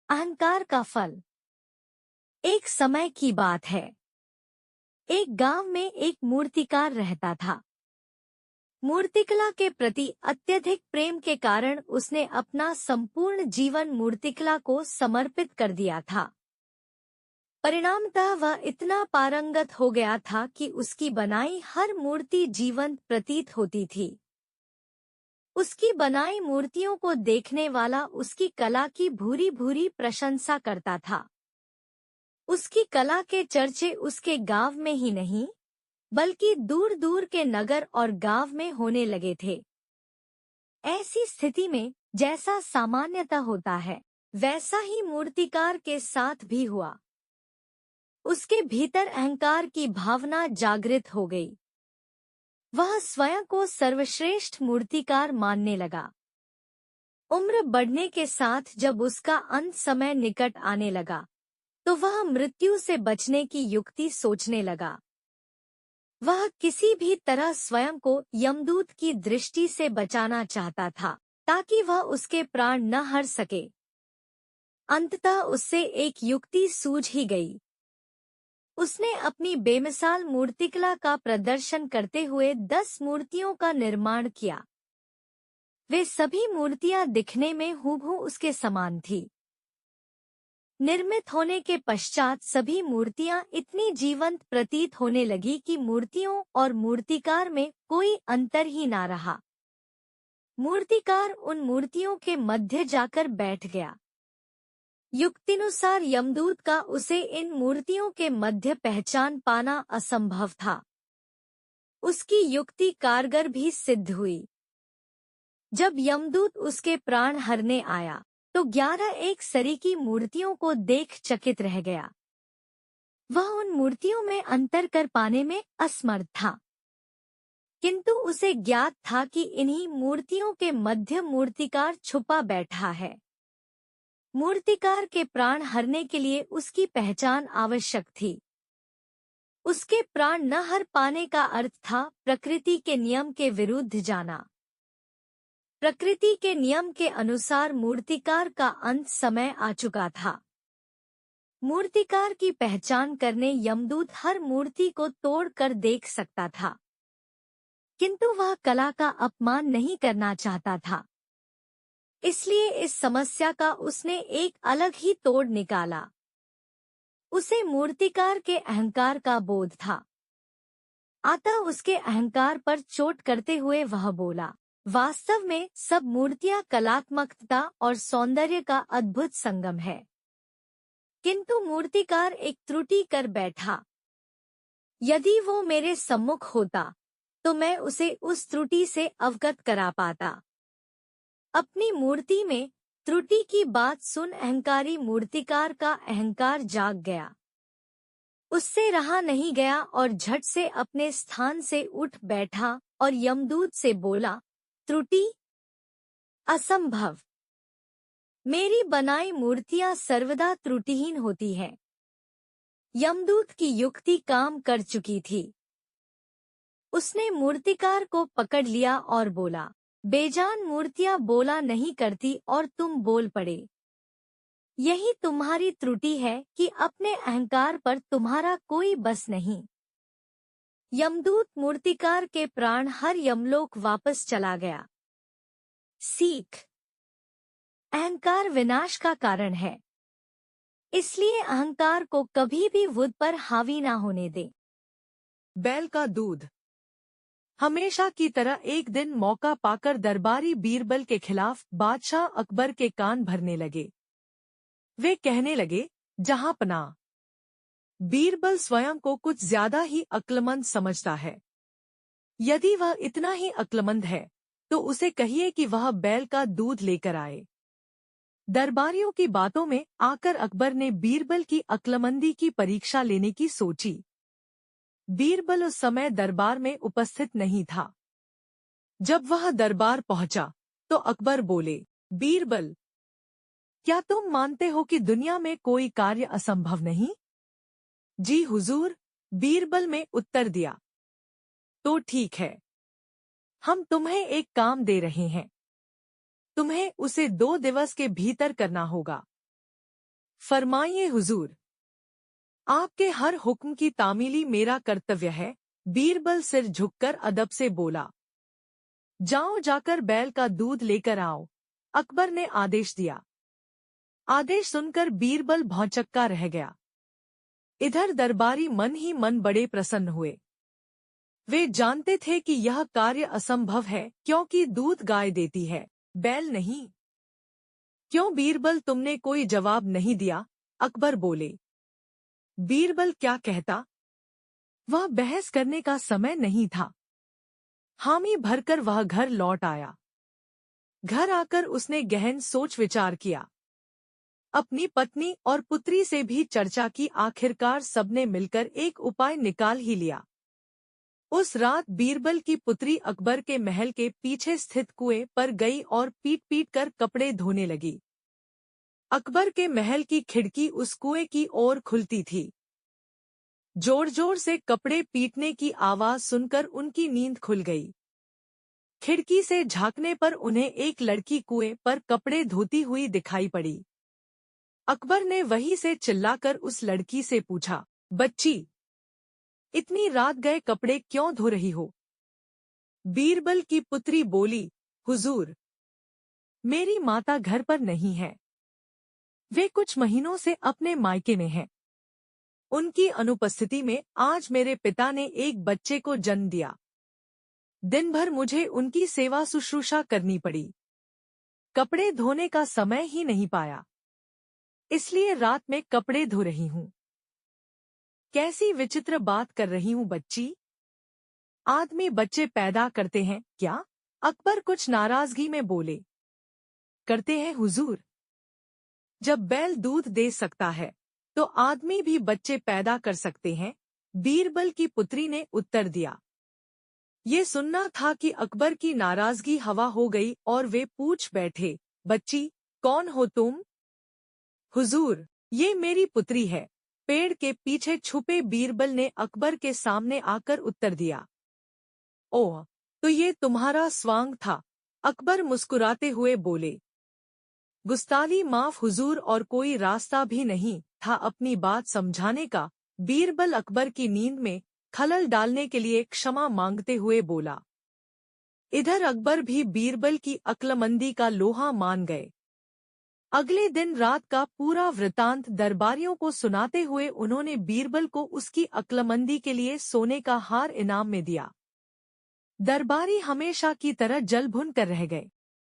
अहंकार का फल। एक समय की बात है। एक गांव में एक मूर्तिकार रहता था। मूर्तिकला के प्रति अत्यधिक प्रेम के कारण उसने अपना संपूर्ण जीवन मूर्तिकला को समर्पित कर दिया था। परिणामतः वह इतना पारंगत हो गया था कि उसकी बनाई हर मूर्ति जीवंत प्रतीत होती थी। उसकी बनाई मूर्तियों को देखने वाला उसकी कला की भूरी भूरी प्रशंसा करता था। उसकी कला के चर्चे उसके गांव में ही नहीं, बल्कि दूर दूर के नगर और गांव में होने लगे थे। ऐसी स्थिति में जैसा सामान्यतः होता है, वैसा ही मूर्तिकार के साथ भी हुआ। उसके भीतर अहंकार की भावना जागृत हो गई। वह स्वयं को सर्वश्रेष्ठ मूर्तिकार मानने लगा। उम्र बढ़ने के साथ जब उसका अंत समय निकट आने लगा, तो वह मृत्यु से बचने की युक्ति सोचने लगा। वह किसी भी तरह स्वयं को यमदूत की दृष्टि से बचाना चाहता था, ताकि वह उसके प्राण न हर सके। अंततः उससे एक युक्ति सूझ ही गई। उसने अपनी बेमिसाल मूर्तिकला का प्रदर्शन करते हुए 10 मूर्तियों का निर्माण किया। वे सभी मूर्तियां दिखने में हूबहू उसके समान थी। निर्मित होने के पश्चात सभी मूर्तियां इतनी जीवंत प्रतीत होने लगी कि मूर्तियों और मूर्तिकार में कोई अंतर ही ना रहा। मूर्तिकार उन मूर्तियों के मध्य जाकर बैठ गया। युक्तिनुसार यमदूत का उसे इन मूर्तियों के मध्य पहचान पाना असंभव था। उसकी युक्ति कारगर भी सिद्ध हुई। जब यमदूत उसके प्राण हरने आया, तो 11 एक सरीकी मूर्तियों को देख चकित रह गया। वह उन मूर्तियों में अंतर कर पाने में असमर्थ था, किंतु उसे ज्ञात था कि इन्हीं मूर्तियों के मध्य मूर्तिकार छुपा बैठा है। मूर्तिकार के प्राण हरने के लिए उसकी पहचान आवश्यक थी। उसके प्राण न हर पाने का अर्थ था प्रकृति के नियम के विरुद्ध जाना। प्रकृति के नियम के अनुसार मूर्तिकार का अंत समय आ चुका था। मूर्तिकार की पहचान करने यमदूत हर मूर्ति को तोड़ कर देख सकता था, किंतु वह कला का अपमान नहीं करना चाहता था। इसलिए इस समस्या का उसने एक अलग ही तोड़ निकाला। उसे मूर्तिकार के अहंकार का बोध था। अतः उसके अहंकार पर चोट करते हुए वह बोला, वास्तव में सब मूर्तियां कलात्मकता और सौंदर्य का अद्भुत संगम है। किंतु मूर्तिकार एक त्रुटि कर बैठा। यदि वो मेरे सम्मुख होता, तो मैं उसे उस त्रुटि से अवगत करा पाता। अपनी मूर्ति में त्रुटि की बात सुन अहंकारी मूर्तिकार का अहंकार जाग गया। उससे रहा नहीं गया और झट से अपने स्थान से उठ बैठा और यमदूत से बोला, त्रुटि? असंभव। मेरी बनाई मूर्तियां सर्वदा त्रुटिहीन होती हैं। यमदूत की युक्ति काम कर चुकी थी। उसने मूर्तिकार को पकड़ लिया और बोला, बेजान मूर्तियां बोला नहीं करती और तुम बोल पड़े। यही तुम्हारी त्रुटि है कि अपने अहंकार पर तुम्हारा कोई बस नहीं। यमदूत मूर्तिकार के प्राण हर यमलोक वापस चला गया। सीख: अहंकार विनाश का कारण है। इसलिए अहंकार को कभी भी बुद्ध पर हावी ना होने दे। बैल का दूध। हमेशा की तरह एक दिन मौका पाकर दरबारी बीरबल के खिलाफ बादशाह अकबर के कान भरने लगे। वे कहने लगे, जहां पनाह। बीरबल स्वयं को कुछ ज्यादा ही अक्लमंद समझता है। यदि वह इतना ही अक्लमंद है, तो उसे कहिए कि वह बैल का दूध लेकर आए। दरबारियों की बातों में आकर अकबर ने बीरबल की अक्लमंदी की परीक्षा लेने की सोची। बीरबल उस समय दरबार में उपस्थित नहीं था। जब वह दरबार पहुंचा, तो अकबर बोले, बीरबल, क्या तुम मानते हो कि दुनिया में कोई कार्य असंभव नहीं? जी हुजूर, बीरबल में उत्तर दिया। तो ठीक है, हम तुम्हें एक काम दे रहे हैं। तुम्हें उसे 2 दिवस के भीतर करना होगा। फरमाइए हुजूर। आपके हर हुक्म की तामीली मेरा कर्तव्य है। बीरबल सिर झुककर अदब से बोला। जाओ जाकर बैल का दूध लेकर आओ, अकबर ने आदेश दिया। आदेश सुनकर बीरबल भौंचक्का रह गया। इधर दरबारी मन ही मन बड़े प्रसन्न हुए। वे जानते थे कि यह कार्य असंभव है, क्योंकि दूध गाय देती है, बैल नहीं। क्यों बीरबल, तुमने कोई जवाब नहीं दिया? अकबर बोले। बीरबल क्या कहता? वह बहस करने का समय नहीं था। हामी भरकर वह घर लौट आया। घर आकर उसने गहन सोच विचार किया। अपनी पत्नी और पुत्री से भी चर्चा की। आखिरकार सबने मिलकर एक उपाय निकाल ही लिया। उस रात बीरबल की पुत्री अकबर के महल के पीछे स्थित कुएं पर गई और पीट पीट कर कपड़े धोने लगी। अकबर के महल की खिड़की उस कुएं की ओर खुलती थी। जोर जोर से कपड़े पीटने की आवाज सुनकर उनकी नींद खुल गई। खिड़की से झांकने पर उन्हें एक लड़की कुएं पर कपड़े धोती हुई दिखाई पड़ी। अकबर ने वहीं से चिल्लाकर उस लड़की से पूछा, बच्ची, इतनी रात गए कपड़े क्यों धो रही हो? बीरबल की पुत्री बोली, हुजूर, मेरी माता घर पर नहीं है। वे कुछ महीनों से अपने मायके में हैं। उनकी अनुपस्थिति में आज मेरे पिता ने एक बच्चे को जन्म दिया। दिन भर मुझे उनकी सेवा शुश्रूषा करनी पड़ी। कपड़े धोने का समय ही नहीं पाया, इसलिए रात में कपड़े धो रही हूँ। कैसी विचित्र बात कर रही हूँ बच्ची। आदमी बच्चे पैदा करते हैं क्या? अकबर कुछ नाराजगी में बोले। करते हैं हुजूर। जब बैल दूध दे सकता है तो आदमी भी बच्चे पैदा कर सकते हैं, बीरबल की पुत्री ने उत्तर दिया। ये सुनना था कि अकबर की नाराजगी हवा हो गई और वे पूछ बैठे, बच्ची, कौन हो तुम? हुजूर, ये मेरी पुत्री है, पेड़ के पीछे छुपे बीरबल ने अकबर के सामने आकर उत्तर दिया। ओह, तो ये तुम्हारा स्वांग था? अकबर मुस्कुराते हुए बोले। गुस्ताली माफ हुजूर, और कोई रास्ता भी नहीं था अपनी बात समझाने का। बीरबल अकबर की नींद में खलल डालने के लिए क्षमा मांगते हुए बोला। इधर अकबर भी बीरबल की अक्लमंदी का लोहा मान गए। अगले दिन रात का पूरा वृतांत दरबारियों को सुनाते हुए उन्होंने बीरबल को उसकी अक्लमंदी के लिए सोने का हार इनाम में दिया। दरबारी हमेशा की तरह जल भुन कर रह गए।